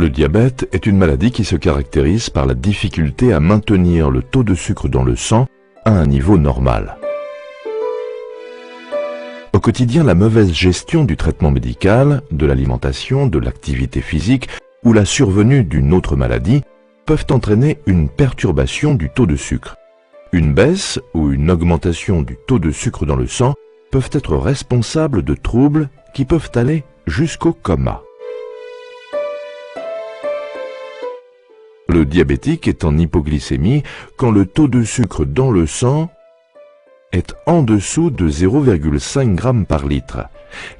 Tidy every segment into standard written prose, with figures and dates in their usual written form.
Le diabète est une maladie qui se caractérise par la difficulté à maintenir le taux de sucre dans le sang à un niveau normal. Au quotidien, la mauvaise gestion du traitement médical, de l'alimentation, de l'activité physique ou la survenue d'une autre maladie peuvent entraîner une perturbation du taux de sucre. Une baisse ou une augmentation du taux de sucre dans le sang peuvent être responsables de troubles qui peuvent aller jusqu'au coma. Le diabétique est en hypoglycémie quand le taux de sucre dans le sang est en dessous de 0,5 g par litre.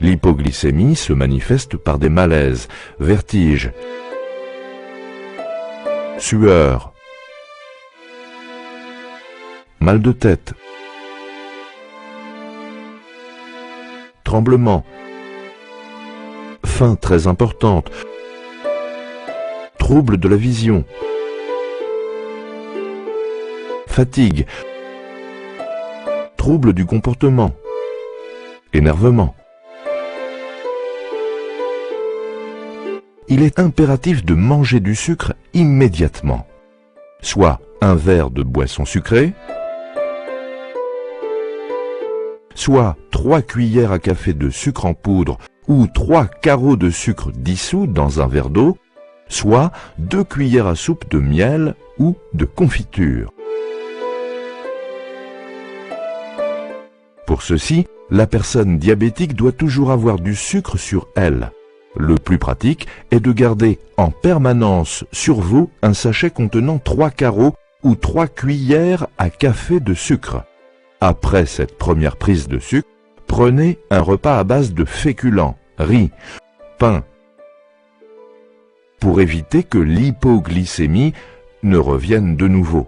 L'hypoglycémie se manifeste par des malaises, vertiges, sueur, mal de tête, tremblements, faim très importante, troubles de la vision, fatigue, troubles du comportement, énervement. Il est impératif de manger du sucre immédiatement, soit un verre de boisson sucrée, soit 3 cuillères à café de sucre en poudre ou 3 carreaux de sucre dissous dans un verre d'eau, soit 2 cuillères à soupe de miel ou de confiture. Pour ceci, la personne diabétique doit toujours avoir du sucre sur elle. Le plus pratique est de garder en permanence sur vous un sachet contenant 3 carreaux ou 3 cuillères à café de sucre. Après cette première prise de sucre, prenez un repas à base de féculents, riz, pain, pour éviter que l'hypoglycémie ne revienne de nouveau.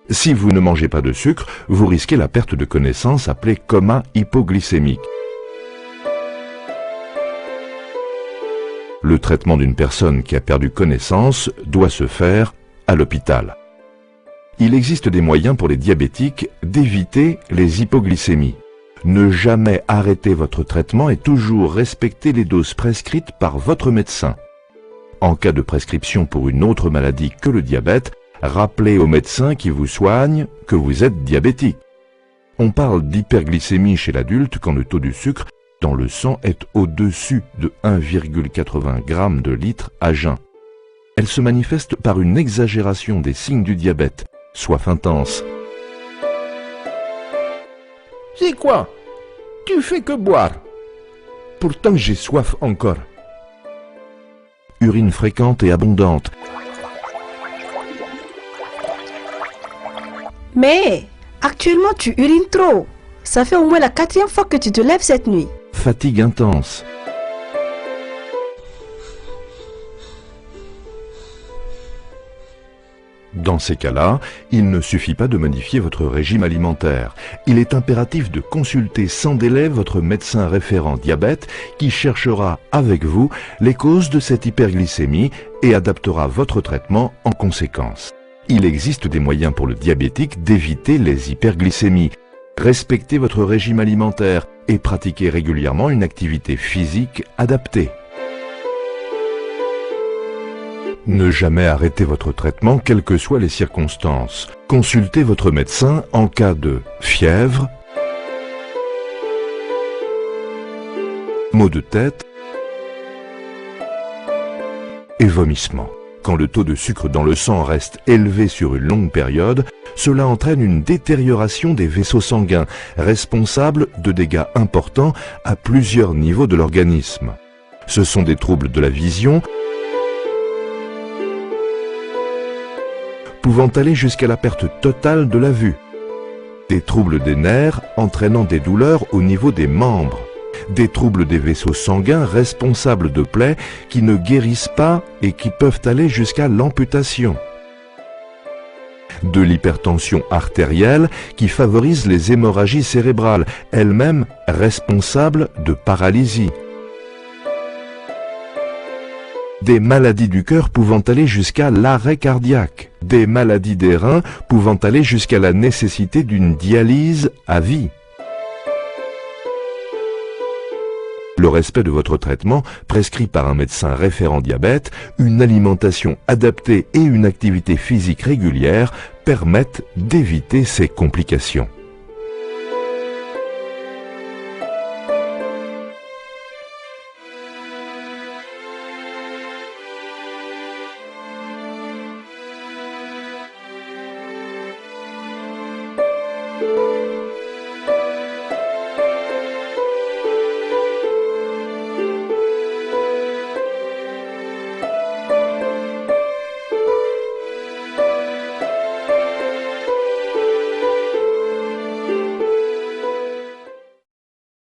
Si vous ne mangez pas de sucre, vous risquez la perte de connaissance appelée coma hypoglycémique. Le traitement d'une personne qui a perdu connaissance doit se faire à l'hôpital. Il existe des moyens pour les diabétiques d'éviter les hypoglycémies. Ne jamais arrêter votre traitement et toujours respecter les doses prescrites par votre médecin. En cas de prescription pour une autre maladie que le diabète, rappelez au médecin qui vous soigne que vous êtes diabétique. On parle d'hyperglycémie chez l'adulte quand le taux du sucre dans le sang est au-dessus de 1,80 g de litre à jeun. Elle se manifeste par une exagération des signes du diabète, soif intense. C'est quoi? Tu fais que boire. Pourtant j'ai soif encore. Urine fréquente et abondante. Mais actuellement tu urines trop. Ça fait au moins la 4e fois que tu te lèves cette nuit. Fatigue intense. Dans ces cas-là, il ne suffit pas de modifier votre régime alimentaire. Il est impératif de consulter sans délai votre médecin référent diabète qui cherchera avec vous les causes de cette hyperglycémie et adaptera votre traitement en conséquence. Il existe des moyens pour le diabétique d'éviter les hyperglycémies. Respectez votre régime alimentaire et pratiquez régulièrement une activité physique adaptée. Ne jamais arrêter votre traitement, quelles que soient les circonstances. Consultez votre médecin en cas de fièvre, maux de tête et vomissements. Quand le taux de sucre dans le sang reste élevé sur une longue période, cela entraîne une détérioration des vaisseaux sanguins, responsable de dégâts importants à plusieurs niveaux de l'organisme. Ce sont des troubles de la vision, pouvant aller jusqu'à la perte totale de la vue, des troubles des nerfs entraînant des douleurs au niveau des membres, des troubles des vaisseaux sanguins responsables de plaies qui ne guérissent pas et qui peuvent aller jusqu'à l'amputation, de l'hypertension artérielle qui favorise les hémorragies cérébrales, elles-mêmes responsables de paralysie, des maladies du cœur pouvant aller jusqu'à l'arrêt cardiaque, des maladies des reins pouvant aller jusqu'à la nécessité d'une dialyse à vie. le respect de votre traitement prescrit par un médecin référent diabète, une alimentation adaptée et une activité physique régulière permettent d'éviter ces complications.